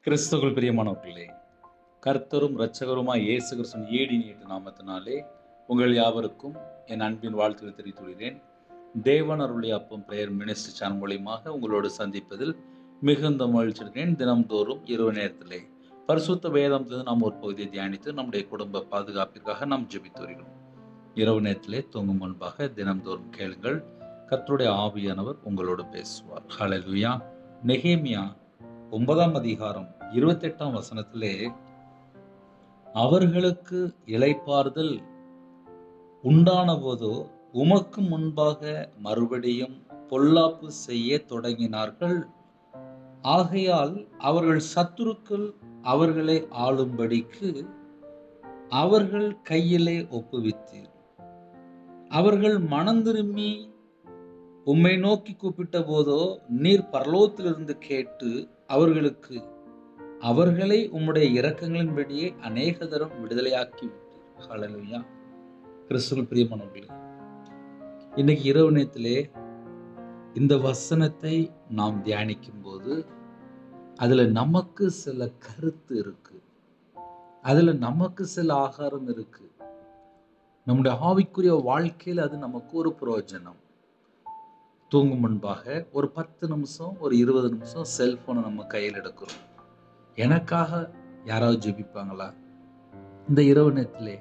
கிறிஸ்துவுக்குள் பிரியமானவர்களே, கர்த்தரும் இரட்சகருமாய் இயேசு கிறிஸ்துவின் ஈடினியேற்ற நாமத்தினாலே உங்கள் யாவருக்கும் என் அன்பின் வாழ்த்துக்களை தெரிவித்துள்ளேன். தேவன் அருளிய அப்பம் பிரேயர் மினிஸ்ட்ரி சேனல் மூலியமாக உங்களோடு சந்திப்பதில் மிகுந்த மகிழ்ச்சி அடைகிறேன். தினம்தோறும் இரவு நேரத்திலே பரிசுத்த வேதத்திலிருந்து நாம் ஒரு பகுதியை தியானித்து நம்முடைய குடும்ப பாதுகாப்பிற்காக நாம் ஜெபித்து வருகிறோம். இரவு நேரத்திலே தூங்கும் முன்பாக தினம்தோறும் கேளுங்கள். கர்த்தருடைய ஆவியானவர் உங்களோடு பேசுவார். ஹல்லேலூயா. நெகேமியா 9ஆம் அதிகாரம் 28ஆம் வசனத்திலே, அவர்களுக்கு இளைப்பாறுதல் உண்டான போதோ உமக்கு முன்பாக மறுபடியும் பொல்லாப்பு செய்ய தொடங்கினார்கள். ஆகையால் அவர்கள் சத்துருக்கள் அவர்களை ஆளும்படிக்கு அவர்கள் கையிலே ஒப்புவித்தீர். அவர்கள் மனம் திரும்பி உம்மை நோக்கி கூப்பிட்ட போதோ நீர் பரலோகத்திலிருந்து கேட்டு அவர்களுக்கு அவர்களை உம்முடைய இரக்கங்களின்படியே அநேக தரம் விடுதலையாக்கி விட்டீர். ஹல்லேலூயா. கிறிஸ்துவுக்குள் பிரியமானவர்களே, இன்னைக்கு இரவு நேரத்திலே இந்த வசனத்தை நாம் தியானிக்கும் போது அதுல நமக்கு சில கருத்து இருக்கு, அதுல நமக்கு சில ஆகாரம் இருக்கு. நம்முடைய ஆவிக்குரிய வாழ்க்கையில் அது நமக்கு ஒரு பிரயோஜனம். தூங்கும் முன்பாக ஒரு 10 நிமிஷம், ஒரு 20 நிமிஷம் செல்போனை நம்ம கையில் எடுக்கிறோம். எனக்காக யாராவது ஜெபிப்பாங்களா? இந்த இரவு நேரத்திலே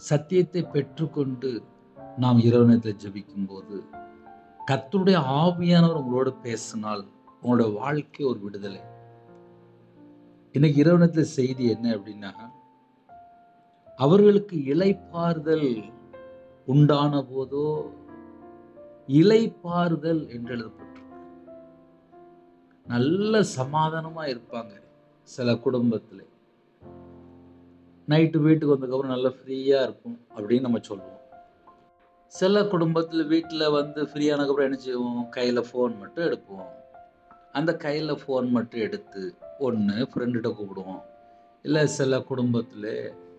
சத்தியத்தை பெற்றுக்கொண்டு நாம் இரவு நேரத்தில் ஜெபிக்கும் போது கர்த்தருடைய ஆவியானவர் உங்களோட பேசினால் உங்களோட வாழ்க்கை ஒரு விடுதலை. இன்னைக்கு இரவு நேரத்தில் செய்தி என்ன அப்படின்னா, அவர்களுக்கு இளைப்பாறுதல் உண்டான போதோ, இளைப்பாறுதல் என்று எழுதப்பட்டிருக்கு. நல்ல சமாதானமா இருப்பாங்க. சில குடும்பத்துல நைட்டு வீட்டுக்கு வந்ததுக்கப்புறம் நல்லா ஃப்ரீயா இருக்கும் அப்படின்னு நம்ம சொல்லுவோம். சில குடும்பத்துல வீட்டுல வந்து ஃப்ரீயானதுக்கப்புறம் என்ன செய்வோம்? கையில ஃபோன் மட்டும் எடுப்போம். அந்த கையில ஃபோன் மட்டும் எடுத்து ஒன்று ஃப்ரெண்டுகிட்ட கூப்பிடுவோம். இல்லை சில குடும்பத்துல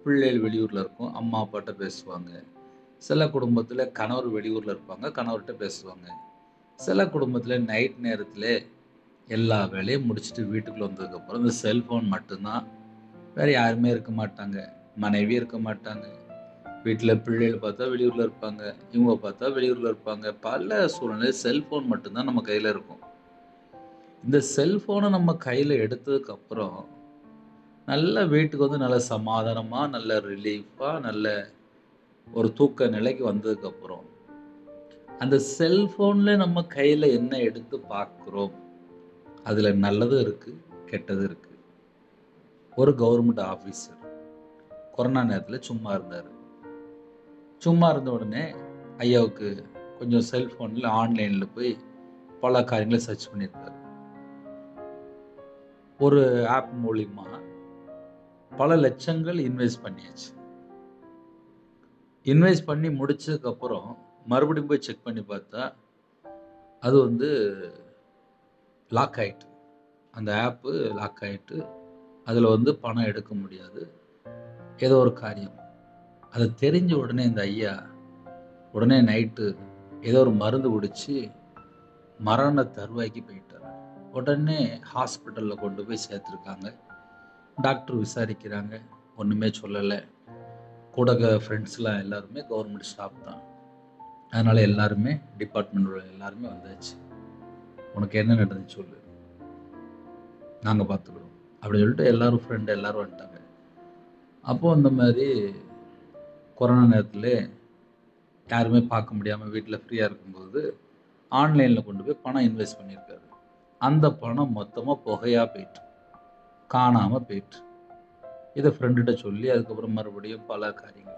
பிள்ளைகள் வெளியூர்ல இருக்கும், அம்மா அப்பாட்ட பேசுவாங்க. சில குடும்பத்தில் கணவர் வெளியூரில் இருப்பாங்க, கணவர்கிட்ட பேசுவாங்க. சில குடும்பத்தில் நைட் நேரத்தில் எல்லா வேலையும் முடிச்சுட்டு வீட்டுக்குள்ளே வந்ததுக்கப்புறம் இந்த செல்ஃபோன் மட்டும்தான், வேறு யாருமே இருக்க மாட்டாங்க. மனைவி இருக்க மாட்டாங்க. வீட்டில் பிள்ளைகள் பார்த்தா வெளியூரில் இருப்பாங்க, இவங்க பார்த்தா வெளியூரில் இருப்பாங்க. பல சூழ்நிலை செல்ஃபோன் மட்டும்தான் நம்ம கையில் இருக்கும். இந்த செல்ஃபோனை நம்ம கையில் எடுத்ததுக்கப்புறம் நல்ல வீட்டுக்கு வந்து நல்ல சமாதானமாக, நல்ல ரிலீஃபாக, நல்ல ஒரு தூக்க நிலைக்கு வந்ததுக்கப்புறம் அந்த செல்போன்ல நம்ம கையில் என்ன எடுத்து பார்க்குறோம், அதில் நல்லதும் இருக்குது, கெட்டதும் இருக்குது. ஒரு கவர்மெண்ட் ஆஃபீஸர் கொரோனா நேரத்தில் சும்மா இருந்தார். சும்மா இருந்த உடனே ஐயாவுக்கு கொஞ்சம் செல்ஃபோனில் ஆன்லைனில் போய் பல காரியங்களை சர்ச் பண்ணியிருக்காரு. ஒரு ஆப் மூலிமா பல லட்சங்கள் இன்வெஸ்ட் பண்ணியாச்சு. இன்வெஸ்ட் பண்ணி முடிச்சதுக்கப்புறம் மறுபடியும் போய் செக் பண்ணி பார்த்தா அது வந்து லாக் ஆகிட்டு, அந்த ஆப்பு லாக் ஆகிட்டு, அதில் வந்து பணம் எடுக்க முடியாது, ஏதோ ஒரு காரியம். அதை தெரிஞ்ச உடனே இந்த ஐயா உடனே நைட்டு ஏதோ ஒரு மருந்து குடிச்சு மரண தருவாய்க்கு போயிட்டார். உடனே ஹாஸ்பிட்டலில் கொண்டு போய் சேர்த்துருக்காங்க. டாக்டர் விசாரிக்கிறாங்க, ஒன்றுமே சொல்லலை. கூட ஃப்ரெண்ட்ஸ்லாம் எல்லாருமே கவர்மெண்ட் ஸ்டாஃப் தான், அதனால் எல்லாருமே டிபார்ட்மெண்ட் எல்லாருமே வந்தாச்சு. உனக்கு என்ன நடந்துச்சு சொல்லு, நாங்கள் பார்த்துக்கிறோம் அப்படின்னு சொல்லிட்டு எல்லாரும் ஃப்ரெண்டு எல்லோரும் வந்துட்டாங்க. அப்போது அந்த மாதிரி கொரோனா நேரத்தில் யாருமே பார்க்க முடியாமல் வீட்டில் ஃப்ரீயாக இருக்கும்போது ஆன்லைனில் கொண்டு போய் பணம் இன்வெஸ்ட் பண்ணியிருக்காரு. அந்த பணம் மொத்தமாக புகையாக போயிட்டு, காணாமல் போயிட்டு. இதை ஃப்ரெண்டுகிட்ட சொல்லி அதுக்கப்புறம் மறுபடியும் பல காரியங்கள்.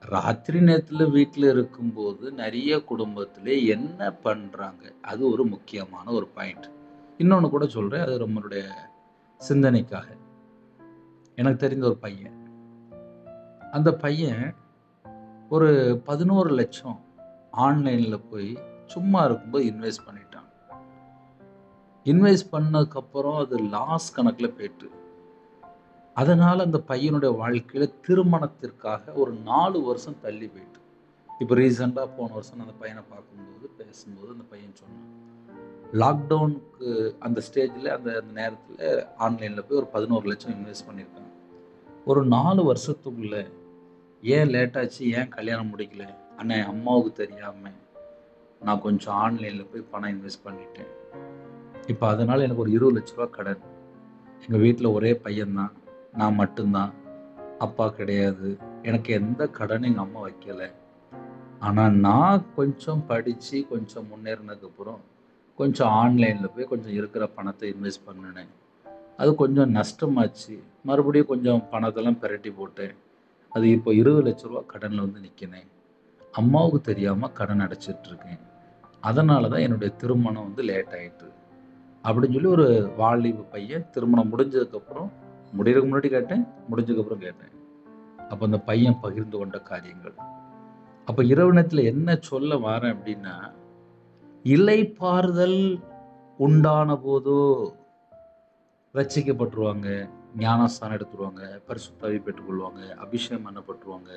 ராத்திரி நேரத்தில் வீட்டில் இருக்கும்போது நிறைய குடும்பத்தில் என்ன பண்ணுறாங்க, அது ஒரு முக்கியமான ஒரு பாயிண்ட். இன்னொன்று கூட சொல்கிறேன், அது நம்மளுடைய சிந்தனைக்காக. எனக்கு தெரிந்த ஒரு பையன், அந்த பையன் ஒரு 11 லட்சம் ஆன்லைனில் போய் சும்மா இருக்கும்போது இன்வெஸ்ட் பண்ணிட்டான். இன்வெஸ்ட் பண்ணதுக்கப்புறம் அது லாஸ் கணக்கில் போயிட்டு, அதனால் அந்த பையனுடைய வாழ்க்கையில் திருமணத்திற்காக ஒரு 4 வருஷம் தள்ளி போயிட்டு. இப்போ ரீசெண்டாக போன வருஷம் அந்த பையனை பார்க்கும்போது பேசும்போது அந்த பையன் சொன்னான், லாக்டவுனுக்கு அந்த ஸ்டேஜில் அந்த அந்த நேரத்தில் ஆன்லைனில் போய் ஒரு 11 லட்சம் இன்வெஸ்ட் பண்ணியிருக்காங்க. ஒரு 4 வருஷத்துக்குள்ள ஏன் லேட் ஆச்சு, ஏன் கல்யாணம் முடிக்கல? அண்ணே, அம்மாவுக்கு தெரியாமல் நான் கொஞ்சம் ஆன்லைனில் போய் பணம் இன்வெஸ்ட் பண்ணிட்டேன். இப்போ அதனால் எனக்கு ஒரு 20 லட்ச ரூபா கடன். எங்கள் வீட்டில் ஒரே பையன்தான், நான் மட்டும்தான், அப்பா கிடையாது. எனக்கு எந்த கடனும் எங்கள் அம்மா வைக்கலை. ஆனால் நான் கொஞ்சம் படித்து கொஞ்சம் முன்னேறினதுக்கப்புறம் கொஞ்சம் ஆன்லைனில் போய் கொஞ்சம் இருக்கிற பணத்தை இன்வெஸ்ட் பண்ணினேன். அது கொஞ்சம் நஷ்டமாச்சு. மறுபடியும் கொஞ்சம் பணத்தெல்லாம் பிரட்டி போட்டேன். அது இப்போ 20 லட்ச ரூபா கடனில் வந்து நிற்கினேன். அம்மாவுக்கு தெரியாமல் கடன் அடைச்சிட்ருக்கேன். அதனால தான் என்னுடைய திருமணம் வந்து லேட் ஆகிட்டு அப்படின்னு சொல்லி ஒரு வாலிப பையன் திருமணம் முடிஞ்சதுக்கப்புறம், முடிகிறதுக்கு முன்னாடி கேட்டேன், முடிஞ்சதுக்கப்புறம் கேட்டேன். அப்போ அந்த பையன் பகிர்ந்து கொண்ட காரியங்கள். அப்போ இரவு நேரத்தில் என்ன சொல்ல வரேன் அப்படின்னா, இளைப்பாறுதல் உண்டான போதோ ரட்சிக்கப்பட்டுருவாங்க, ஞானஸ்தானம் எடுத்துருவாங்க, பரிசுத்தாவி பெற்றுக்கொள்வாங்க, அபிஷேகம் பண்ணப்பட்டுருவாங்க,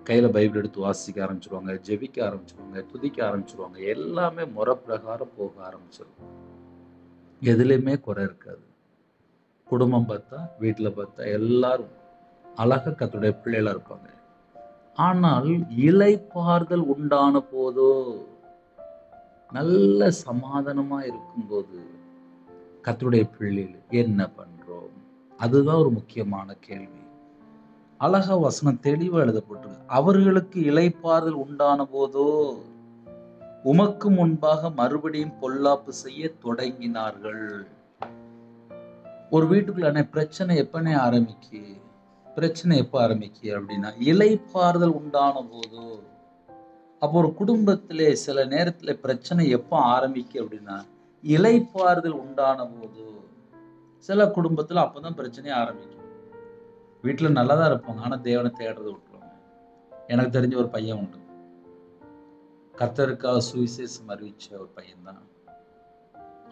கையில் பைபிள் எடுத்து வாசிக்க ஆரம்பிச்சிருவாங்க, ஜெபிக்க ஆரம்பிச்சிருவாங்க, துதிக்க ஆரம்பிச்சிருவாங்க. எல்லாமே முறை பிரகாரம் போக ஆரம்பிச்சிடும். எதுலேயுமே குறை இருக்காது. குடும்பம் பார்த்தா, வீட்டில் பார்த்தா எல்லாரும் அழகாக கர்த்தருடைய பிள்ளைகளாக இருப்பாங்க. ஆனால் இளைப்பாறுதல் உண்டான போதோ, நல்ல சமாதானமா இருக்கும்போது கர்த்தருடைய பிள்ளைகள் என்ன பண்றோம்? அதுதான் ஒரு முக்கியமான கேள்வி. அழகா வசனம் தெளிவா எழுதப்பட்டிருக்கு. அவர்களுக்கு இளைப்பாறுதல் உண்டான போதோ உமக்கு முன்பாக மறுபடியும் பொல்லாப்பு செய்ய தொடங்கினார்கள். ஒரு வீட்டுக்குள்ள பிரச்சனை எப்பனே ஆரம்பிக்கு? பிரச்சனை எப்ப ஆரம்பிக்கு அப்படின்னா, இளைப்பாறுதல் உண்டான போதோ. அப்போ ஒரு குடும்பத்திலே சில நேரத்துல பிரச்சனை எப்போ ஆரம்பிக்கு அப்படின்னா, இளைப்பாறுதல் உண்டான போதோ. சில குடும்பத்துல அப்பதான் பிரச்சனையே ஆரம்பிக்கும். வீட்டுல நல்லாதான் இருப்பாங்க, ஆனா தேவனை தேடுறதை விட்டுருவாங்க. எனக்கு தெரிஞ்ச ஒரு பையன் உண்டு. கர்த்தருக்காக சுவிசேஷம் அறிவிச்ச ஒரு பையன் தான்.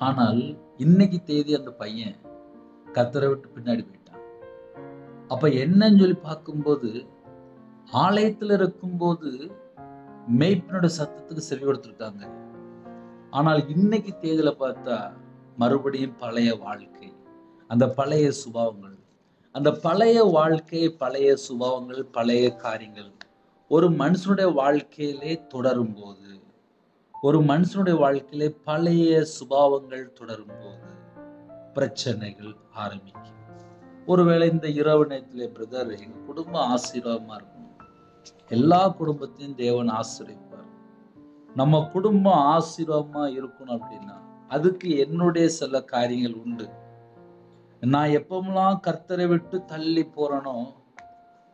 ஆனால் இன்னைக்கு தேதி அந்த பையன் கர்த்தரை விட்டு பின்னாடி போயிட்டான். அப்ப என்னன்னு சொல்லி பார்க்கும்போது, ஆலயத்துல இருக்கும்போது மேய்ப்பனோட சத்தத்துக்கு செவி கொடுத்துருக்காங்க. ஆனால் இன்னைக்கு தேதியில பார்த்தா மறுபடியும் பழைய வாழ்க்கை, அந்த பழைய சுபாவங்கள், அந்த பழைய வாழ்க்கை, பழைய சுபாவங்கள், பழைய காரியங்கள் ஒரு மனுஷனுடைய வாழ்க்கையிலே தொடரும் போது, ஒரு மனுஷனுடைய வாழ்க்கையிலே பழைய சுபாவங்கள் தொடரும் போது பிரச்சனைகள் ஆரம்பிக்கும். ஒருவேளை இந்த இரவு நேரத்திலே பிரதர், எங்க குடும்பம் ஆசீர்வாதமா இருக்கும், எல்லா குடும்பத்தையும் தேவன் ஆசீர்வதிப்பார். நம்ம குடும்பம் ஆசீர்வாதமா இருக்கணும் அப்படின்னா அதுக்கு என்னுடைய சில காரியங்கள் உண்டு. நான் எப்பமெல்லாம் கர்த்தரை விட்டு தள்ளி போறனோ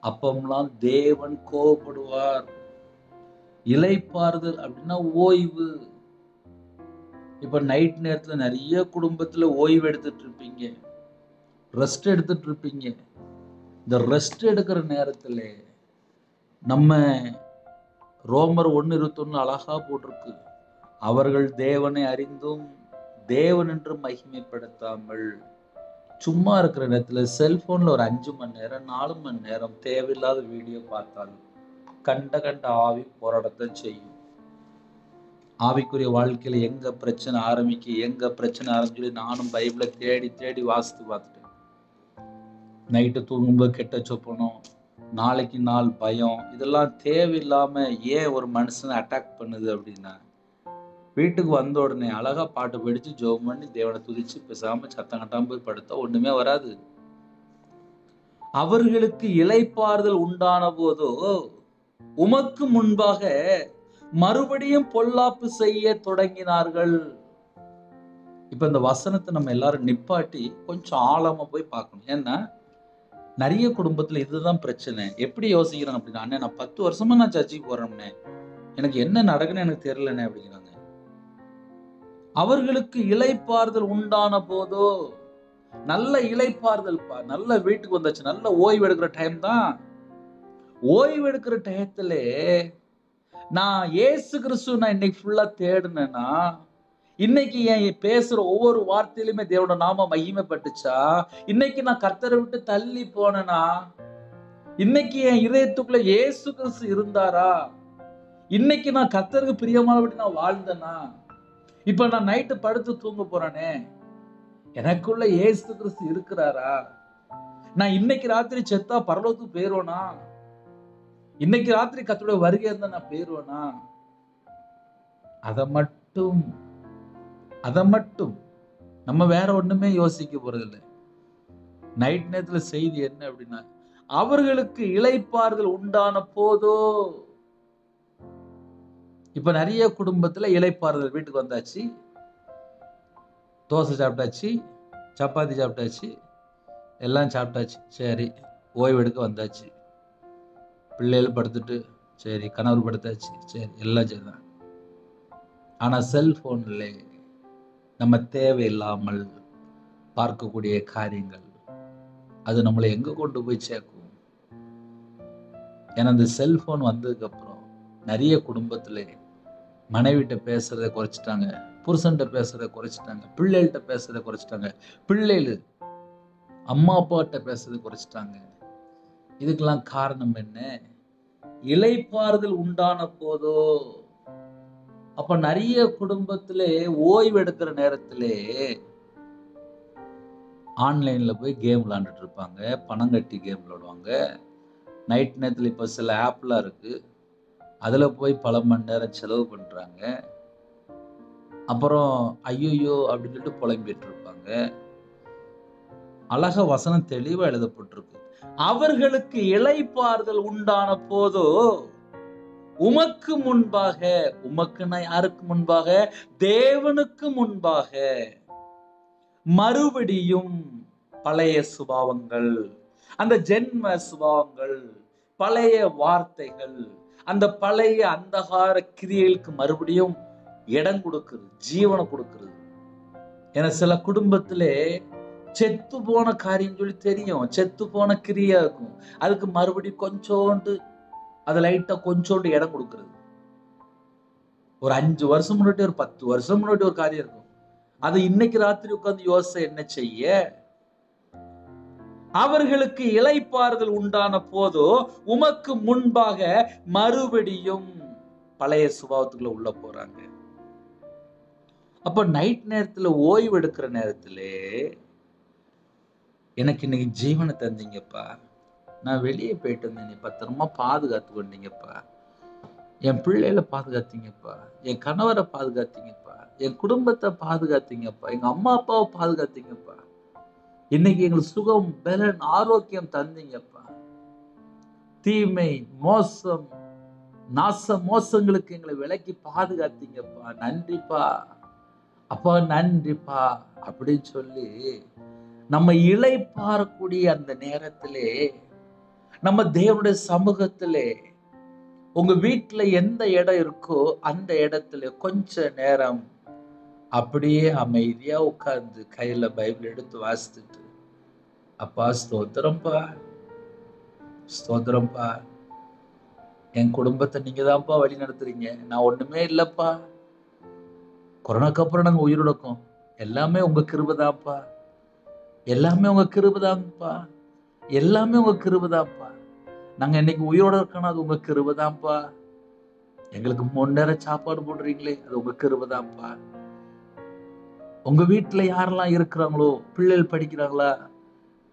அப்பமெல்லாம் தேவன் கோபப்படுவார். இளைப்பாறுதல் அப்படின்னா ஓய்வு. இப்ப நைட் நேரத்துல நிறைய குடும்பத்துல ஓய்வு எடுத்துட்டு இருப்பீங்க, ரெஸ்ட் எடுத்துட்டு இருப்பீங்க. இந்த ரெஸ்ட் எடுக்கிற நேரத்துல நம்ம ரோமர் 1:21 அழகா போட்டிருக்கு. அவர்கள் தேவனை அறிந்தும் தேவன் என்று மகிமைப்படுத்தாமல் சும்மா இருக்கிற நேரத்துல செல்போன்ல ஒரு 5 மணி நேரம் 4 மணி நேரம் தேவையில்லாத வீடியோ பார்த்தாலும் கண்ட ஆவி போராடத்தை செய்யும். ஆவிக்குரிய வாழ்க்கையில எங்க பிரச்சனை ஆரம்பிச்சு நானும் பைபிளை தேடி வாசித்து பார்த்துட்டேன். நைட்டு தூங்கும்போது கெட்ட சொப்பனம், நாளைக்கு நாள் பயம், இதெல்லாம் தேவையில்லாம ஏன் ஒரு மனுஷனை அட்டாக் பண்ணுது அப்படின்னா, வீட்டுக்கு வந்த உடனே அழகா பாட்டு படிச்சு ஜெபம் பண்ணி தேவனை துதிச்சு பேசாம சத்தம் கட்டாம போய் படுத்தா ஒண்ணுமே வராது. அவர்களுக்கு இளைப்பாறுதல் உண்டான போதோ உமக்கு முன்பாக மறுபடியும் பொல்லாப்பு செய்ய தொடங்கினார்கள். இப்ப இந்த வசனத்தை நம்ம எல்லாரும் நிப்பாட்டி கொஞ்சம் ஆழமா போய் பார்க்கணும். ஏன்னா நிறைய குடும்பத்துல இதுதான் பிரச்சனை. எப்படி யோசிக்கிறாங்க அப்படின்னா, அண்ணே நான் 10 வருஷமா நான் சர்ச்சுக்கு போறேன்னே, எனக்கு என்ன நடக்குன்னு எனக்கு தெரியலண்ணே அப்படிங்கிறாங்க. அவர்களுக்கு இளைப்பாறுதல் உண்டான போதோ, நல்ல இளைப்பாறுதல், நல்ல வீட்டுக்கு வந்தாச்சு, நல்ல ஓய்வு எடுக்கிற டைம் தான். ஓய்வு எடுக்கிற டயத்துல நான் இயேசு கிறிஸ்து நான் இன்னைக்கு ஃபுல்லா தேடுனேன்னா, இன்னைக்கு என் பேசுற ஒவ்வொரு வார்த்தையிலுமே தேவனோட நாம மகிமைப்பட்டுச்சா, இன்னைக்கு நான் கர்த்தரை விட்டு தள்ளி போனேனா, இன்னைக்கு என் இதயத்துக்குள்ள இயேசு கிறிஸ்து இருந்தாரா, இன்னைக்கு நான் கர்த்தருக்கு பிரியமானபடி நான் வாழ்ந்தேனா, இப்ப நான் நைட்டு படுத்து தூங்க போறானே, எனக்குள்ள இயேசு கிறிஸ்து இருக்கிறாரா? நான் இன்னைக்கு ராத்திரி செத்தா பரலோகத்துக்கு போயிருவேனா? இன்னைக்கு ராத்திரி கர்த்தருடைய வருகை இருந்தா நான் போயிருவேனா? அத மட்டும் நம்ம வேற ஒண்ணுமே யோசிக்க போறதில்லை. நைட் நேரத்துல செய்தி என்ன அப்படின்னா, அவர்களுக்கு இளைப்பாறுதல் உண்டான போதோ. இப்ப நிறைய குடும்பத்துல இளைப்பாறுதல், வீட்டுக்கு வந்தாச்சு, தோசை சாப்பிட்டாச்சு, சப்பாத்தி சாப்பிட்டாச்சு, எல்லாம் சாப்பிட்டாச்சு, சரி ஓய்வு எடுக்க வந்தாச்சு, பிள்ளைகள் படுத்துட்டு, சரி கணவர் படுத்தாச்சு, சரி எல்லாம் சரிதான். ஆனா செல்போன்ல நம்ம தேவையில்லாமல் பார்க்கக்கூடிய காரியங்கள், அது நம்மளை எங்க கொண்டு போய் சேர்க்கும்? ஏன்னா இந்த செல்போன் வந்ததுக்கு அப்புறம் நிறைய குடும்பத்துல மனைவிட்ட பேசுறதை குறைச்சிட்டாங்க, புருஷன்கிட்ட பேசுறதை குறைச்சிட்டாங்க, பிள்ளைகள்கிட்ட பேசுறதை குறைச்சிட்டாங்க, பிள்ளைகள் அம்மா அப்பாட்ட பேசுறதை குறைச்சிட்டாங்க. இதுக்கெல்லாம் காரணம் என்ன? இளைப்பாறுதல் உண்டான போதோ. அப்ப நிறைய குடும்பத்திலே ஓய்வு எடுக்கிற நேரத்திலே ஆன்லைன்ல போய் கேம் விளையாண்டுட்டு இருப்பாங்க, பணம் கட்டி கேம் விளையாடுவாங்க. நைட் நேரத்தில் இப்ப சில ஆப்லாம் இருக்கு, அதுல போய் பல மணி நேரம் செலவு பண்றாங்க. அப்புறம் ஐயோ அப்படின்னு சொல்லிட்டு புலம்பிட்டு இருப்பாங்க. அழகா வசனம் தெளிவா எழுதப்பட்டிருக்கு. அவர்களுக்கு இளைப்பாறுதல் உண்டான போதோ, உமக்கு முன்பாக, உமக்குன்னா யாருக்கு முன்பாக? தேவனுக்கு முன்பாக மறுபடியும் பழைய சுபாவங்கள், அந்த ஜென்ம சுபாவங்கள், பழைய வார்த்தைகள், அந்த பழைய அந்தகார கிரியைகளுக்கு மறுபடியும் இடம் கொடுக்கிறது, ஜீவனை கொடுக்கிறது. என சில குடும்பத்திலே செத்து போன காரியம் சொல்லி தெரியும், செத்து போன கிரியா இருக்கும், அதுக்கு மறுபடியும் கொஞ்சோண்டு, அது லைட்டா கொஞ்சோண்டு இடம் கொடுக்கிறது. ஒரு 5 வருஷம் முன்னாடி, ஒரு 10 வருஷம் முன்னாடி ஒரு காரியம் இருக்கும், அது இன்னைக்கு ராத்திரி உட்கார்ந்து யோசனை என்ன செய்ய? அவர்களுக்கு இளைப்பாறுதல் உண்டான போதோ, உமக்கு முன்பாக மறுபடியும் பழைய சுபாவத்துக்குள்ள உள்ள போறாங்க. அப்ப நைட் நேரத்துல ஓய்வு எடுக்கிற நேரத்திலே, எனக்கு இன்னைக்கு ஜீவனை தந்தீங்கப்பா, நான் வெளியே போயிட்டு இருந்தேன், நீ பத்திரமா பாதுகாத்து கொண்டீங்கப்பா, என் பிள்ளைகளை பாதுகாத்தீங்கப்பா, என் கணவரை பாதுகாத்தீங்கப்பா, என் குடும்பத்தை பாதுகாத்தீங்கப்பா, எங்க அம்மா அப்பாவை பாதுகாத்தீங்கப்பா, இன்னைக்கு எங்களுக்கு சுகம், பலன், ஆரோக்கியம் தந்தீங்கப்பா, தீமை, மோசம், நாச மோசங்களுக்கு எங்களை விலக்கி பாதுகாத்தீங்கப்பா, நன்றிப்பா அப்பா, நன்றிப்பா அப்படின்னு சொல்லி நம்ம இளைப்பாறக்கூடிய அந்த நேரத்திலே, நம்ம தேவனுடைய சமூகத்திலே, உங்க வீட்டுல எந்த இடம் இருக்கோ அந்த இடத்துல கொஞ்ச நேரம் அப்படியே அமைதியா உட்கார்ந்து கையில பைபிள் எடுத்து வாசித்துட்டு, அப்பா ஸ்தோத்திரம்பா, ஸ்தோத்திரம்பா, என் குடும்பத்தை நீங்க தான்ப்பா வழி நடத்துறீங்க, நான் ஒண்ணுமே இல்லப்பா, கொரோனாக்கு அப்புறம் நாங்க உயிரோடக்கோம், எல்லாமே உங்க கிருபைதான்ப்பா, எல்லாமே உங்க கிருபைதான்ப்பா, எல்லாமே உங்க கிருபைதான்ப்பா, நாங்க இன்னைக்கு உயிரோட இருக்கணும், அது உங்க கிருபைதான்ப்பா, எங்களுக்கு 3 நேரம் சாப்பாடு போடுறீங்களே, அது உங்க கிருபைதான்ப்பா, உங்க வீட்டுல யாரெல்லாம் இருக்கிறாங்களோ, பிள்ளைகள் படிக்கிறாங்களா,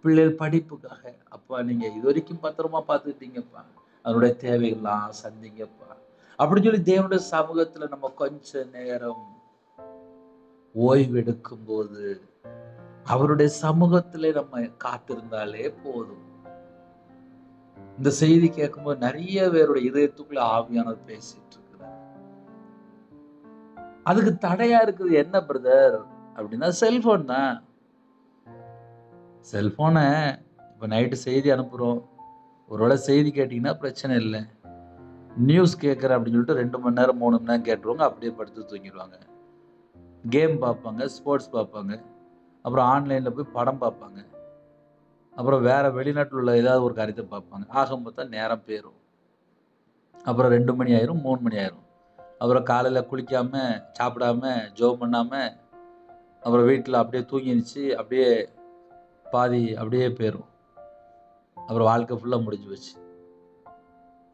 பிள்ளைகள் படிப்புக்காக அப்பா நீங்க இது வரைக்கும் பத்திரமா பார்த்துக்கிட்டீங்கப்பா, அதனுடைய தேவைகள்லாம் சந்திங்கப்பா அப்படின்னு சொல்லி தேவனுடைய சமூகத்துல நம்ம கொஞ்ச நேரம் ஓய்வு எடுக்கும் போது, அவருடைய சமூகத்திலே நம்ம காத்திருந்தாலே போதும். இந்த செய்தி கேட்கும்போது நிறைய பேருடைய இதயத்துக்குள்ள ஆவியானவர் பேசிட்டு இருக்கிறார். அதுக்கு தடையா இருக்குது என்ன பிரதர் அப்படின்னா, செல்போன் தான். செல்போனை இப்ப நைட்டு செய்தி அனுப்புறோம், ஒருவேளை செய்தி கேட்டீங்கன்னா பிரச்சனை இல்லை, நியூஸ் கேட்கறேன் அப்படின்னு சொல்லிட்டு 2 மணி நேரம் 3 மணி நேரம் கேட்டுருவாங்க, அப்படியே படுத்து தூங்கிடுவாங்க. கேம் பார்ப்பாங்க, ஸ்போர்ட்ஸ் பார்ப்பாங்க, அப்புறம் ஆன்லைன்ல போய் படம் பார்ப்பாங்க, அப்புறம் வேற வெளிநாட்டில் உள்ள ஏதாவது ஒரு காரியத்தை பார்ப்பாங்க. ஆக மொத்தம் நேரம் போயிடும். அப்புறம் 2 மணி ஆயிரும், 3 மணி ஆயிரும். அப்புறம் காலையில குளிக்காம, சாப்பிடாம, ஜெபம் பண்ணாம, அப்புறம் வீட்டில் அப்படியே தூங்கிடுச்சு, அப்படியே பாதி அப்படியே போயிடும். அப்புறம் வாழ்க்கை ஃபுல்லா முடிஞ்சு போச்சு.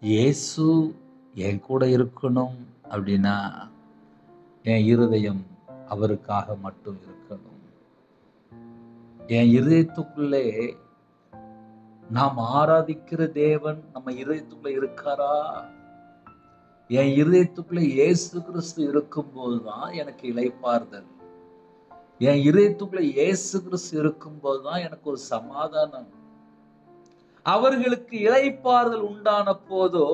இயேசு என் கூட இருக்கணும் அப்படின்னா, என் இருதயம் அவருக்காக மட்டும் இருக்கணும். என் இதயத்துக்குள்ளே நாம் ஆராதிக்கிற தேவன் நம்ம இதயத்துக்குள்ள இருக்காரா? என் இதயத்துக்குள்ள இயேசு கிறிஸ்து இருக்கும் போதுதான் எனக்கு இளைப்பாறுதல். என் இதயத்துக்குள்ள இயேசு கிறிஸ்து இருக்கும் போதுதான் எனக்கு ஒரு சமாதானம். அவர்களுக்கு இளைப்பாறுதல் உண்டான போதோ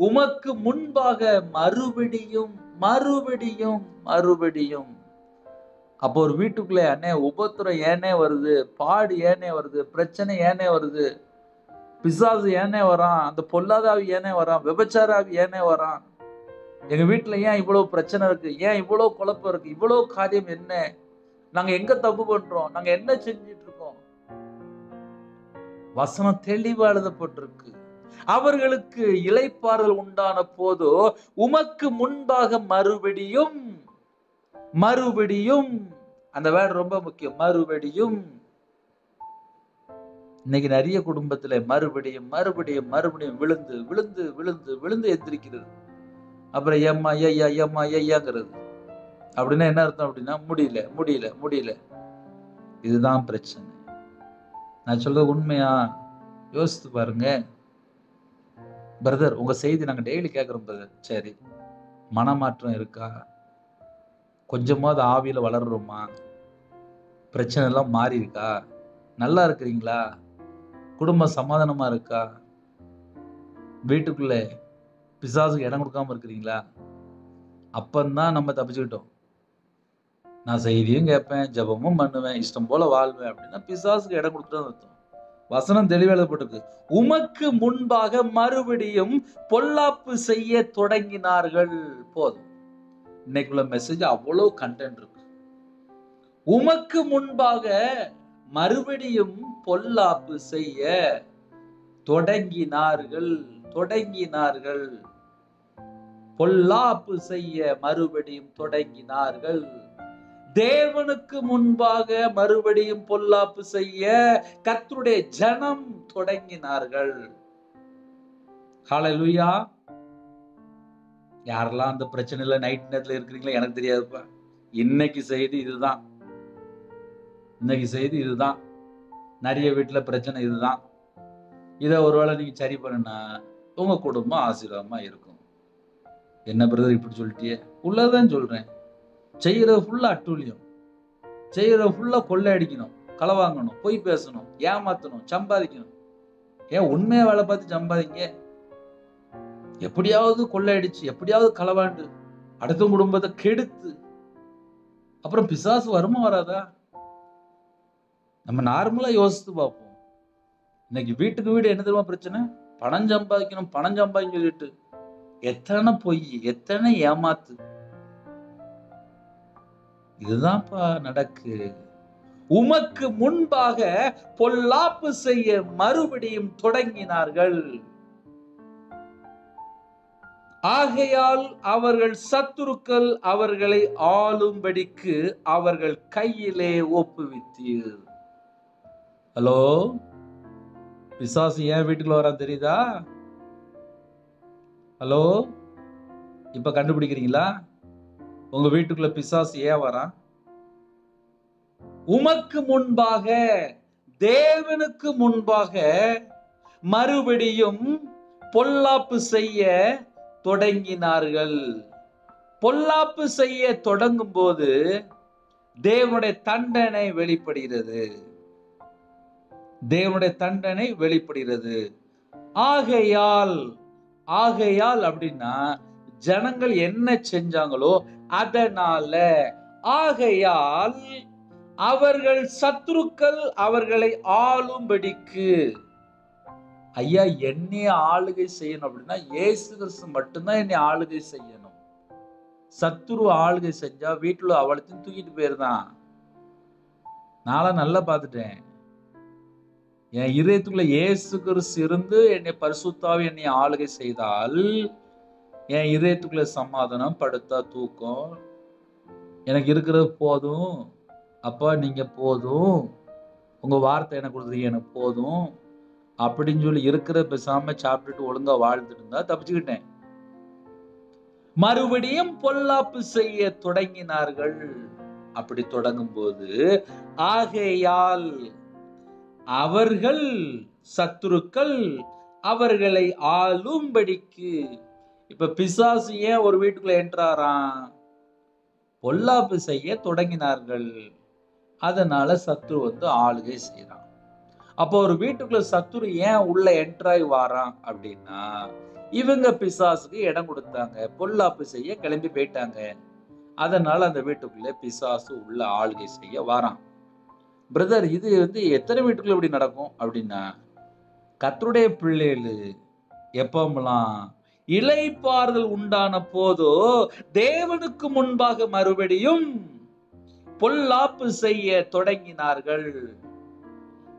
உமக்கு முன்பாக மறுபடியும் மறுபடியும் மறுபடியும். அப்போ ஒரு வீட்டுக்குள்ளே அண்ணே உபத்திரம் ஏனே வருது, பாடு ஏனே வருது, பிரச்சனை ஏனே வருது, பிசாசு ஏனே வரான், அந்த பொல்லாதாவி ஏனே வரான், விபச்சாராவி ஏனே வரான், எங்க வீட்டுல ஏன் இவ்வளவு பிரச்சனை இருக்கு, ஏன் இவ்வளவு குழப்பம் இருக்கு, இவ்வளவு காரியம் என்ன, நாங்க எங்க தப்பு பண்றோம், நாங்க என்ன செஞ்சிட்டு இருக்கோம்? வசனம் தெளிவா எழுதப்பட்டிருக்கு. அவர்களுக்கு இளைப்பாறுதல் உண்டான போதோ உமக்கு முன்பாக மறுபடியும் மறுபடியும். அந்த வேர்டு ரொம்ப முக்கியம், மறுபடியும். இன்னைக்கு நிறைய குடும்பத்துல மறுபடியும் மறுபடியும் மறுபடியும் விழுந்து விழுந்து விழுந்து விழுந்து எந்திரிக்கிறது. அப்புறம் ஏம்மா ஐயா ஏம்மா ஐயாங்கிறது. அப்படின்னா என்ன அர்த்தம் அப்படின்னா முடியல முடியல முடியல. இதுதான் பிரச்சனை. நான் சொல்றது உண்மையா? யோசித்து பாருங்க. பிரதர் உங்க செய்தி நாங்க டெய்லி கேட்கிறோம் பிரதர். சரி, மனமாற்றம் இருக்கா? கொஞ்சமாவது ஆவியில வளர்றோமா? பிரச்சனை எல்லாம் மாறி இருக்கா? நல்லா இருக்கிறீங்களா? குடும்பம் சமாதானமா இருக்கா? வீட்டுக்குள்ள பிசாசுக்கு இடம் கொடுக்காம இருக்கிறீங்களா? அப்பந்தான் நம்ம தப்பிச்சுக்கிட்டோம். நான் செய்தியும் கேட்பேன், ஜெபமும் பண்ணுவேன், இஷ்டம் போல வாழ்வேன் அப்படின்னா பிசாசுக்கு இடம் கொடுத்துதான் அர்த்தம். வசனம் தெளிவா எழுதப்பட்டிருக்கு. உமக்கு முன்பாக மறுபடியும் பொல்லாப்பு செய்ய தொடங்கினார்கள். போதும், இன்னைக்குள்ள மெசேஜ் அவ்வளவு கண்டென்ட் இருக்கு. உமக்கு முன்பாக மறுபடியும் பொல்லாப்பு செய்ய தொடங்கினார்கள். தொடங்கினார்கள், பொல்லாப்பு செய்ய மறுபடியும் தொடங்கினார்கள். தேவனுக்கு முன்பாக மறுபடியும் பொல்லாப்பு செய்ய கர்த்தருடைய ஜனம் தொடங்கினார்கள். ஹல்லேலூயா. யாரெல்லாம் அந்த பிரச்சனையில நைட் நேரத்துல இருக்கிறீங்களோ எனக்கு தெரியாதுப்பா. இன்னைக்கு செய்தி இதுதான். இன்னைக்கு செய்தி இதுதான். நிறைய வீட்டுல பிரச்சனை இதுதான். இதை ஒருவேளை நீங்க சரி பண்ணுனா உங்க குடும்பம் ஆசீர்வாதமா இருக்கும். என்ன பிரதர் இப்படி சொல்லிட்டியே? உள்ளதான் சொல்றேன். செய்யறது ஃபுல்லா அட்டூழியம், செய்யறது ஃபுல்லா கொள்ளை அடிக்கணும், களவாங்கணும், பொய் பேசணும், ஏமாத்தணும், சம்பாதிக்கணும். ஏன் உண்மையா வேலை பார்த்து சம்பாதிங்க. எப்படியாவது கொள்ளை அடிச்சு, எப்படியாவது களவாண்டு அடுத்த குடும்பத்தை கெடுத்து அப்புறம் பிசாசு வருமா வராதா? நம்ம நார்மலா யோசித்து பார்ப்போம். இன்னைக்கு வீட்டுக்கு வீடு என்ன தெரியுமா பிரச்சனை? பணம் சம்பாதிக்கணும், பணம் சம்பாதிக்க சொல்லிட்டு எத்தனை பொய், எத்தனை ஏமாத்து. இதுதான்ப்பா நடக்கு. உமக்கு முன்பாக பொல்லாப்பு செய்ய மறுபடியும் தொடங்கினார்கள். ஆகையால் அவர்கள் சத்துருக்கள் அவர்களை ஆளும்படிக்கு அவர்கள் கையிலே ஒப்புவித்தீர். ஹலோ, பிசாசு ஏன் வீட்டுக்குள்ள வரா தெரியுதா? ஹலோ, இப்ப கண்டுபிடிக்கிறீங்களா? உங்க வீட்டுக்குள்ள பிசாசு ஏன் வரான்? உமக்கு முன்பாக, தேவனுக்கு முன்பாக மறுபடியும் பொல்லாப்பு செய்ய தொடங்கினார்கள். பொல்லாப்பு செய்ய தொடங்கும் போது தேவனுடைய தண்டனை வெளிப்படுகிறது. தேவனுடைய தண்டனை வெளிப்படுகிறது. ஆகையால், ஆகையால் அப்படின்னா ஜனங்கள் என்ன செஞ்சாங்களோ அதனால, ஆகையால் அவர்கள் சத்துருக்கள் அவர்களை ஆளும்படிக்கு. ஐயா, என்னைய ஆளுகை செய்யணும் அப்படின்னா இயேசு கிறிஸ்து மட்டும்தான் என்னை ஆளுகை செய்யணும். சத்துரு ஆளுகை செஞ்சா வீட்டுல அவளையும் தூக்கிட்டு போயிருந்தான். நான் நல்லா பார்த்துட்டேன். என் இதயத்துக்குள்ள இயேசு கிறிஸ்து இருந்து என்னை பரிசுத்தாவி என்னை ஆளுகை செய்தால் என் இதயத்துக்குள்ள சமாதானம், படுத்தா தூக்கம், எனக்கு இருக்கிறது போதும், அப்பா நீங்க போதும், உங்க வார்த்தை எனக்கு கொடுத்தது எனக்கு போதும் அப்படின்னு சொல்லி இருக்கிற பேசாம சாப்பிட்டுட்டு ஒழுங்கா வாழ்ந்துட்டு இருந்தா தப்பிச்சுக்கிட்டேன். மறுபடியும் பொல்லாப்பு செய்ய தொடங்கினார்கள். அப்படி தொடங்கும் போது, ஆகையால் அவர்கள் சத்துருக்கள் அவர்களை ஆளும்படிக்கு. இப்ப பிசாசு ஏன் ஒரு வீட்டுக்குள்ள என்ட்ராராம்? பொல்லாப்பு செய்ய தொடங்கினார்கள். அதனால சத்துரு வந்து ஆளுகை செய்யறான். அப்போ ஒரு வீட்டுக்குள்ள சத்துரு ஏன் உள்ள என்ட்ராய் வாரான் அப்படின்னா, இவங்க பிசாசுக்கு இடம் கொடுத்தாங்க, பொல்லாப்பு செய்ய கிளம்பி போயிட்டாங்க. அதனால அந்த வீட்டுக்குள்ள பிசாசு உள்ள ஆளுகை செய்ய வாரான். பிரதர், இது வந்து எத்தனை வீட்டுக்குள்ள இப்படி நடக்கும் அப்படின்னா, கர்த்தருடைய பிள்ளைகளு எப்பமெல்லாம் இளைப்பாறுதல் உண்டான போதோ தேவனுக்கு முன்பாக மறுபடியும் பொல்லாப்பு செய்ய தொடங்கினார்கள்.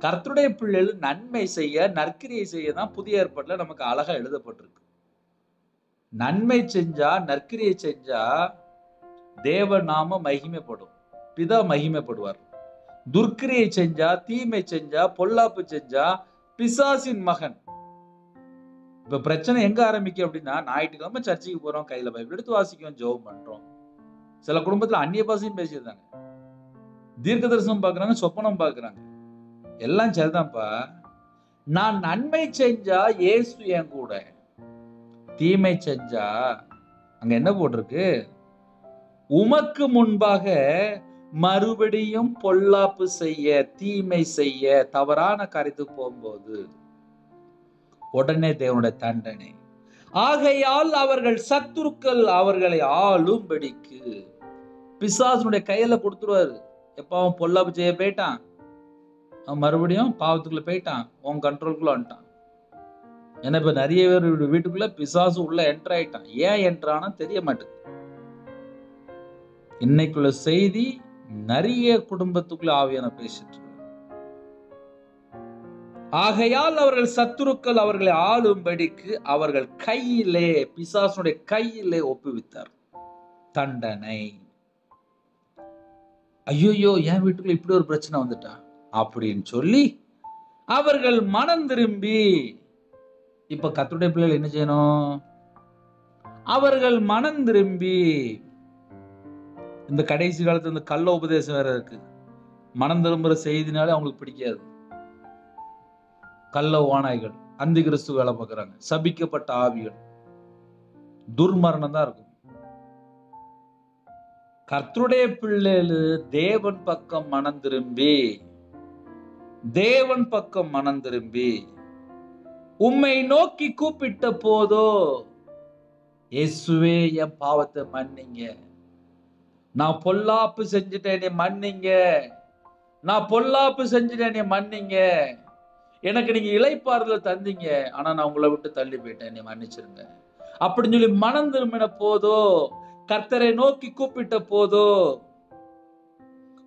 கர்த்தருடைய பிள்ளைகள் நன்மை செய்ய, நற்கிரியை செய்ய தான் புதிய ஏற்பாட்டுல நமக்கு அழகா எழுதப்பட்டிருக்கு. நன்மை செஞ்சா, நற்கிரியை செஞ்சா தேவ நாம மகிமைப்படும், பிதா மகிமைப்படுவார். துர்க்கிரியை செஞ்சா, தீமை செஞ்சா, பொல்லாப்பு செஞ்சா பிசாசின் மகன். இப்ப பிரச்சனை எங்க ஆரம்பிக்கும் அப்படின்னா, ஞாயிற்றுக்கிழமை சர்ச்சுக்கு போறோம், கையில பைபிள் எடுத்து வாசிக்கிறோம், ஜெபம் பண்றோம். சில குடும்பத்துல அந்நிய பாஷையும் பேசியிருந்தாங்க, தீர்க்க தரிசனம் பாக்குறாங்க, சொப்பனம் பாக்குறாங்க. எல்லாம் சரிதான்ப்பா. நான் நன்மை செஞ்சா இயேசு என் கூட, தீமை செஞ்சா அங்க என்ன போட்டிருக்கு? உமக்கு முன்பாக மறுபடியும் பொல்லாப்பு செய்ய, தீமை செய்ய, தவறான காரியத்துக்கு போகும்போது உடனே தேவனுடைய தண்டனை. ஆகையால் அவர்கள் சத்துருக்கள் அவர்களை ஆளும்படிக்கு. பிசாசுடைய கையில கொடுத்துருவாரு. எப்ப அவன் பொல்லாப்பு செய்ய போயிட்டான், அவன் மறுபடியும் பாவத்துக்குள்ள போயிட்டான், உன் கண்ட்ரோலுக்குள்ள வந்துட்டான். ஏன்னா இப்ப நிறைய பேர் வீட்டுக்குள்ள பிசாசு உள்ள என்டர் ஆயிட்டான். ஏன் என்ட்ரானா தெரிய மாட்டேங்குது. இன்னைக்குள்ள செய்தி நிறைய குடும்பத்துக்குள்ள ஆவியான பேசிட்டு. ஆகையால் அவர்கள் சத்துருக்கள் அவர்களை ஆளும்படிக்கு அவர்கள் கையிலே, பிசாசுடைய கையிலே ஒப்புவித்தார் தண்டனை. ஐயோ, என் வீட்டுக்குள்ள இப்படி ஒரு பிரச்சனை வந்துட்டா அப்படின்னு சொல்லி அவர்கள் மனம் திரும்பி. இப்ப கர்த்தருடைய பிள்ளைகள் என்ன செய்யணும்? அவர்கள் மனம் திரும்பி. இந்த கடைசி காலத்துல இந்த கள்ள உபதேசம் வேற இருக்கு. மனம் திரும்புற செய்தினாலே அவங்களுக்கு பிடிக்காது. கள்ள ஓநாய்கள், அந்தி கிறிஸ்து வேலை பார்க்கறாங்க, சபிக்கப்பட்ட ஆவிகள், துர்மரணம் தான் இருக்கும். கர்த்தருடைய பிள்ளைகள் தேவன் பக்கம் மனம் திரும்பி, தேவன் பக்கம் மனம் திரும்பி உம்மை நோக்கி கூப்பிட்ட போதோ, இயேசுவே என் பாவத்தை மன்னிங்க, நான் பொல்லாப்பு செஞ்சுட்டேன் என்னை மன்னிங்க, நான் பொல்லாப்பு செஞ்சுட்டேன் என்னை மன்னிங்க, எனக்கு நீங்க இளைப்பாறுதல் தந்தீங்க, ஆனா நான் உங்களை விட்டு தள்ளி போயிட்டேன், என்னை மன்னிச்சிருங்க அப்படின்னு சொல்லி மனம் திரும்பின போதோ, கர்த்தரை நோக்கி கூப்பிட்ட போதோ,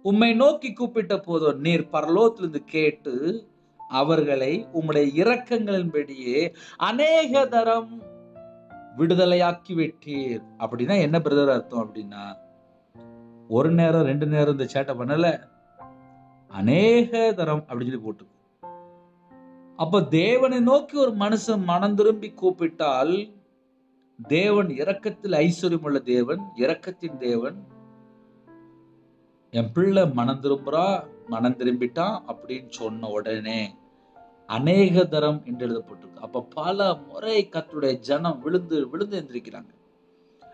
உம்மை நோக்கி கூப்பிட்ட போதோ நீர் பரலோகத்திலிருந்து கேட்டு அவர்களை உம்முடைய இரக்கங்களின்படியே அநேக தரம் விடுதலையாக்கி விட்டீர். அப்படின்னா என்ன பிரதர் அர்த்தம் அப்படின்னா, ஒரு நேரம் ரெண்டு நேரம் இந்த சேட்டை பண்ணல, அநேக தரம் அப்படின்னு சொல்லி போட்டு. அப்ப தேவனை நோக்கி ஒரு மனுஷன் மனம் திரும்பி கூப்பிட்டால், தேவன் இரக்கத்தில் ஐஸ்வர்யம் உள்ள தேவன், இரக்கத்தின் தேவன். என் பிள்ளை மனம் திரும்புறா, மனம் திரும்பிட்டான் அப்படின்னு சொன்ன உடனே அநேக தரம் என்று எழுதப்பட்டிருக்கு. அப்ப பல முறை கர்த்தருடைய ஜனம் விழுந்து விழுந்து எந்திரிக்கிறாங்க.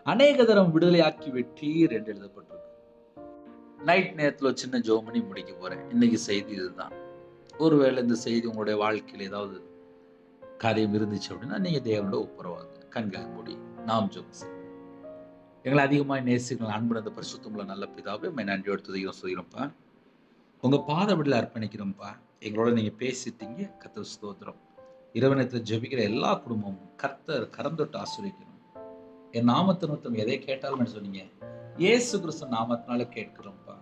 அநேக தரம் விடுதலையாக்கி விட்டீர் என்று எழுதப்பட்டிருக்கு. நைட் நேரத்துல சின்ன ஜெபம் பண்ணி முடிக்க போறேன். இன்னைக்கு செய்தி இதுதான். ஒருவேளை இந்த செய்தி உங்களுடைய வாழ்க்கையில் ஏதாவது காரியம் இருந்துச்சு அப்படின்னா நீங்க தேவனோட ஒப்புரவாங்க. கண்களை மூடி நாம் ஜெபம் செய்வோம். எங்களை அதிகமாக நேசிக்கிற அன்புள்ள அந்த பரிசுத்தமுள்ள நல்ல பிதாவே, உம்மை நன்றியோடு துதிக்கிறோம், சொல்கிறோம்ப்பா. உங்க பாதபடியில் அர்ப்பணிக்கிறோம்ப்பா. எங்களோட நீங்க பேசிட்டீங்க, கர்த்தர் ஸ்தோத்திரம். இரவு நேரத்தில் ஜெபிக்கிற எல்லா குடும்பமும் கர்த்தர் கரம் தொட்டு ஆசீர்வதிக்கணும். என் நாமத்தை நிமித்தம் எதை கேட்டாலும் சொன்னீங்க, இயேசு கிறிஸ்து நாமத்தினால கேட்கிறோம்ப்பா.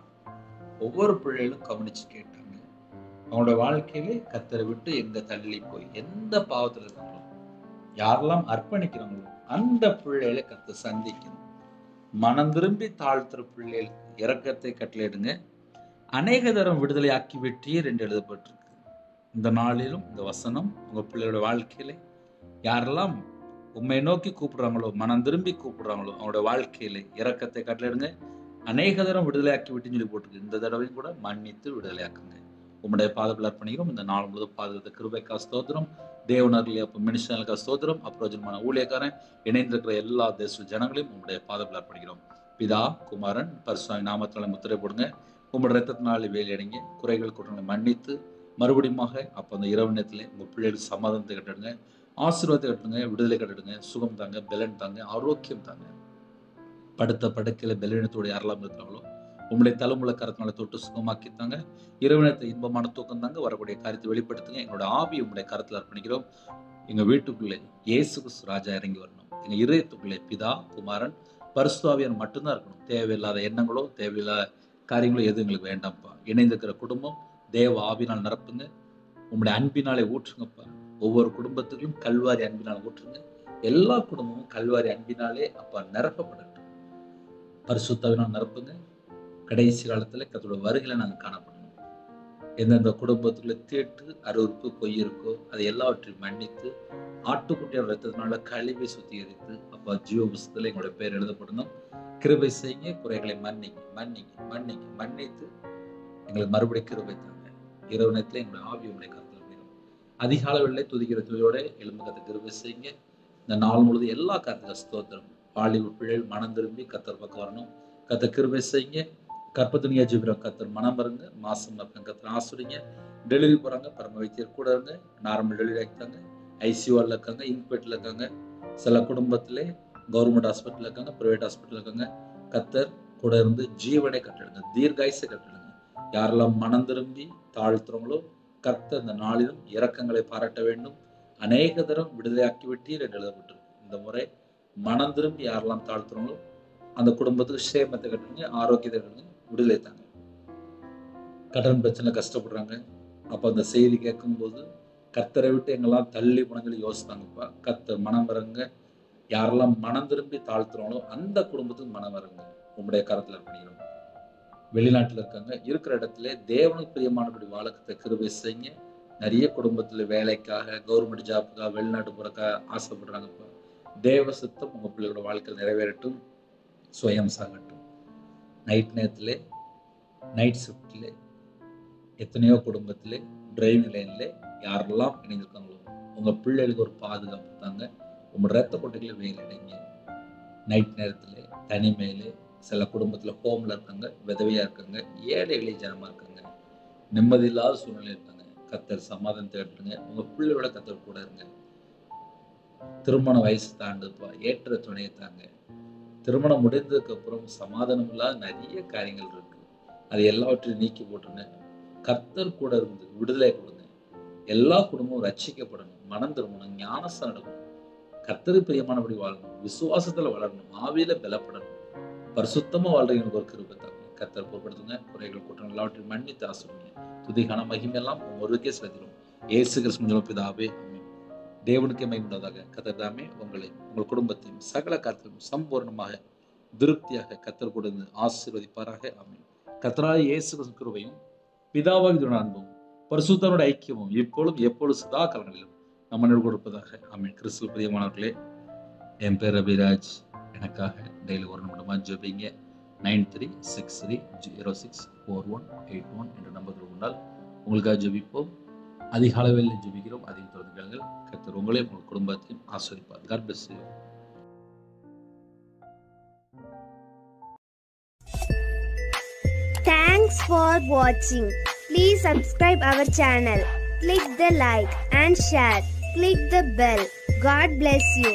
ஒவ்வொரு பிள்ளைகளும் கவனிச்சு கேட்டாங்க. அவங்களோட வாழ்க்கையிலே கர்த்தரை விட்டு எங்க தள்ளி போய் எந்த பாவத்தில் இருக்கிறோம், யாரெல்லாம் அர்ப்பணிக்கிறாங்களோ அந்த பிள்ளைகளை கர்த்தர் சந்திக்கணும். மனம் திரும்பி தாழ்த்துற பிள்ளைகள் இரக்கத்தை கட்டளையிடுங்க. அநேக தரம் விடுதலையாக்கி விட்டீர் என்று எழுதப்பட்டிருக்கு. இந்த நாளிலும் இந்த வசனம் உங்க பிள்ளையோட வாழ்க்கையில யாரெல்லாம் உம்மை நோக்கி கூப்பிடுறாங்களோ, மனம் திரும்பி கூப்பிடுறாங்களோ, அவங்களோட வாழ்க்கையில இரக்கத்தை கட்டளையிடுங்க. அநேக தரம் விடுதலையாக்கி விட்டுன்னு சொல்லி போட்டிருக்கு. இந்த தடவையும் கூட மன்னித்து விடுதலையாக்குங்க. உம்முடைய பாதத்தில் அர்ப்பணிக்கிறோம். இந்த நாள் முழுவதும் பாதுகாத்த கிருபைக்கா ஸ்தோத்திரம். தேவனர்களே மினிஸ்டர்களுக்கா ஸ்தோத்திரம். அப்பிரயோஜனமான ஊழியக்காரன் இணைந்திருக்கிற எல்லா தேச ஜனங்களையும் உம்முடைய பாதத்தில் அர்ப்பணிக்கிறோம். பிதா, குமாரன், பரிசுத்த நாமத்தினால முத்திரை போடுங்க. உம்முடைய ரத்தத்தினாலே வேலையடைங்க. குறைகள் குற்றங்களை மன்னித்து மறுபடியுமாக அப்போ அந்த இரவு நேரத்தில் உங்கள் பிள்ளைகளுக்கு சமாதானத்தை கட்டிடுங்க, ஆசீர்வாதத்தை கட்டுங்க, விடுதலை கட்டிடுங்க, சுகம் தாங்க, பலன் தாங்க, ஆரோக்கியம் தாங்க. படுத்த படுக்கையில பலவீனத்தோடு யாரெல்லாம் இருக்கிறாங்களோ உங்களுடைய தலைமுறை கரத்தினால தொட்டு சுகமாக்கித்தாங்க. இரவு நேரத்தை இன்பமான தூக்கம் தாங்க. வரக்கூடிய காரியத்தை வெளிப்படுத்துங்க. எங்களோட ஆவி உங்களுடைய கரத்தில் அர்ப்பணிக்கிறோம். எங்க வீட்டுக்குள்ளே இயேசு கிறிஸ்து ராஜா இறங்கி வரணும். எங்க இதயத்துக்குள்ளே பிதா, குமாரன், பரிசுத்த ஆவியானவர் மட்டும்தான் இருக்கணும். தேவையில்லாத எண்ணங்களோ தேவையில்லாத காரியங்களோ எதுவும் எங்களுக்கு வேண்டாம்ப்பா. இணைந்திருக்கிற குடும்பம் தேவ ஆவினால் நிரப்புங்க. உங்களுடைய அன்பினாலே ஊற்றுங்கப்பா. ஒவ்வொரு குடும்பத்துக்கும் கல்வாரி அன்பினால் ஊற்றுங்க. எல்லா குடும்பமும் கல்வாரி அன்பினாலே அப்பா நிரப்பப்படட்டும். பரிசுத்தாவினால் நிரப்புங்க. கடைசி காலத்துல கர்த்தருடைய வருகையில நாங்கள் காணப்படணும். எந்தெந்த குடும்பத்துக்குள்ள தீட்டு, அருவருப்பு, பொய் இருக்கோ அதை எல்லாவற்றையும் மன்னித்து ஆட்டுக்குட்டியோட ரத்தத்தினால கழுவி சுத்திகரித்து அப்பா ஜீவ புஸ்தகத்துல எங்களுடைய பேர் எழுதப்படணும். கிருபை செய்யுங்க. குறைகளை மன்னிங்க மன்னிங்க மன்னிங்க மன்னித்து எங்களுக்கு மறுபடியும் கிருபை தாங்க. இரவு நேரத்துல எங்களுடைய ஆவி உங்களுடைய கருத்தில் போயிடும். அதிகால வேளையிலே துதிக்கிற துதியோட எலும்பு கத்த கிருபை செய்யுங்க. இந்த நாள் முழுவதும் எல்லா காரியத்திலும் ஸ்தோத்திரம். வாலிப பிள்ளைகள் மனம் திரும்பி கத்தர் பக்கம் வரணும். கத்த கிருபை செய்யுங்க. கற்பத்துணியா ஜீவிரம் கத்தர் மனம் வருங்க. மாசம் இருக்காங்க கத்தர் ஆசுறீங்க. டெலிவரி போறாங்க, பரம வைத்தியர் கூட இருங்க. நார்மல் டெலிவரி ஆகிட்டாங்க, ஐசியூல இருக்காங்க, இன்பேட்ல இருக்காங்க. சில குடும்பத்திலே கவர்மெண்ட் ஹாஸ்பிட்டல் இருக்காங்க, பிரைவேட் ஹாஸ்பிட்டல் இருக்காங்க. கத்தர் கூட இருந்து ஜீவனை கட்டிடுங்க, தீர்காயுசை கட்டிடுங்க. யாரெல்லாம் மனம் திரும்பி தாழ்த்துறவங்களோ கர்த்தர் இந்த நாளிலும் இரக்கங்களை பாராட்ட வேண்டும். அநேக தரம் விடுதலையாக்கி விட்டீர் என்று எழுதப்பட்டிருக்கு. இந்த முறை மனம் திரும்பி யாரெல்லாம் தாழ்த்துறவங்களோ அந்த குடும்பத்துக்கு சேமத்தை கட்டுங்க, ஆரோக்கியத்தை கட்டுங்க, விடுதலை தாங்க. கடன் பிரச்சனை கஷ்டப்படுறாங்க. அப்ப அந்த செய்தி கேட்கும் போது கர்த்தரை விட்டு எங்கெல்லாம் தள்ளி போனது யோசித்தாங்கப்பா. கர்த்தர் மனம் வரங்க. யாரெல்லாம் மனம் திரும்பி தாழ்த்துறவங்களோ அந்த குடும்பத்துக்கு மனம் வரங்க. உங்களுடைய கரத்துல அர்ப்பணிக்கிறோம். வெளிநாட்டுல இருக்காங்க, இருக்கிற இடத்துல தேவனுக்கு பிரியமானபடி வாழக்கத்தை கிருபை செய்யுங்க. நிறைய குடும்பத்துல வேலைக்காக, கவர்மெண்ட் ஜாப்புக்காக, வெளிநாட்டு போறக்காக ஆசைப்படுறாங்கப்பா. தேவ சித்தம் உங்க பிள்ளைகளோட வாழ்க்கையில் நிறைவேறட்டும். சுயம் சாகட்டும். நைட் நேரத்துல நைட் ஷிஃப்ட்ல எத்தனையோ குடும்பத்திலே டிரைவிங் லைன்ல யாரெல்லாம் இணைந்திருக்காங்களோ உங்க பிள்ளைகளுக்கு ஒரு பாதுகாப்பு தாங்க. உங்களோட ரத்த கொட்டைகளை வெயில் அடைங்க. நைட் நேரத்துல தனிமையில சில குடும்பத்துல ஹோம்ல இருக்காங்க, விதவையா இருக்காங்க, ஏழை எளிய ஜனமா இருக்காங்க, நிம்மதி இல்லாத சூழ்நிலை இருக்காங்க. கத்தர் சமாதானத்தை கட்டுங்க. உங்க பிள்ளையோட கத்தர் கூட இருங்க. திருமண வயசு தாண்டுப்பா, ஏற்ற துணையை தாங்க. திருமணம் முடிந்ததுக்கு அப்புறம் சமாதானம் இல்லாத நிறைய காரியங்கள் இருக்கு. அது எல்லாவற்றையும் நீக்கி போட்டுருங்க. கர்த்தர் கூட இருந்து விடுதலை கொடுங்க. எல்லா குடும்பமும் ரட்சிக்கப்படணும், மனம் திரும்பணும், ஞானஸ்தானம் எடுக்கணும், கர்த்தருக்கு பிரியமானபடி வாழணும், விசுவாசத்துல வளரணும், ஆவியில பலப்படணும், பரிசுத்தமா வாழ்றீங்க ஒரு கிருபை தாங்க. கர்த்தர் பொறுப்படுத்துங்க. குறைகள் குற்றங்கள் எல்லாவற்றையும் மன்னித்து ஆசிர்வதிங்க. துதிகான மகிமையெல்லாம் ஒருவருக்கே செலுத்திடும். இயேசு கிறிஸ்து பிதாவே ஆமென். தேவனுக்கே மகிமையுள்ளதாக. கர்த்தர் தாமே உங்களை உங்கள் குடும்பத்தையும் சகல காரியத்திலும் சம்பூர்ணமாக திருப்தியாக கர்த்தர் கொடுத்து ஆசீர்வதிப்பாராக. ஆமென். கர்த்தராகிய இயேசு கிறிஸ்து கிருபையும் பிதாவாகிய அன்பும் பரிசுத்தரோட ஐக்கியமும் இப்பொழுதும் எப்பொழுது சதா காலங்களிலும் நம்ம கொடுப்பதாக. ஆமென். கிறிஸ்துவுக்குள் பிரியமானவர்களே, என் பேர் அபிராஜ். எனக்காக டெய்லி ஒரு நிமிடமா ஜெபிங்க. 9363064181 என்ற நம்பர் கொண்டால் உங்களுக்காக ஜெபிப்போம். அதிக அளவில் ஜெபிக்கிறோம். அதிக தொடர்புகள். கர்த்தர் உங்களையும் உங்கள் குடும்பத்தையும் ஆசீர்வதிப்பார். God bless you. Thanks for watching. Please subscribe our channel. Click the like and share. Click the bell. God bless you.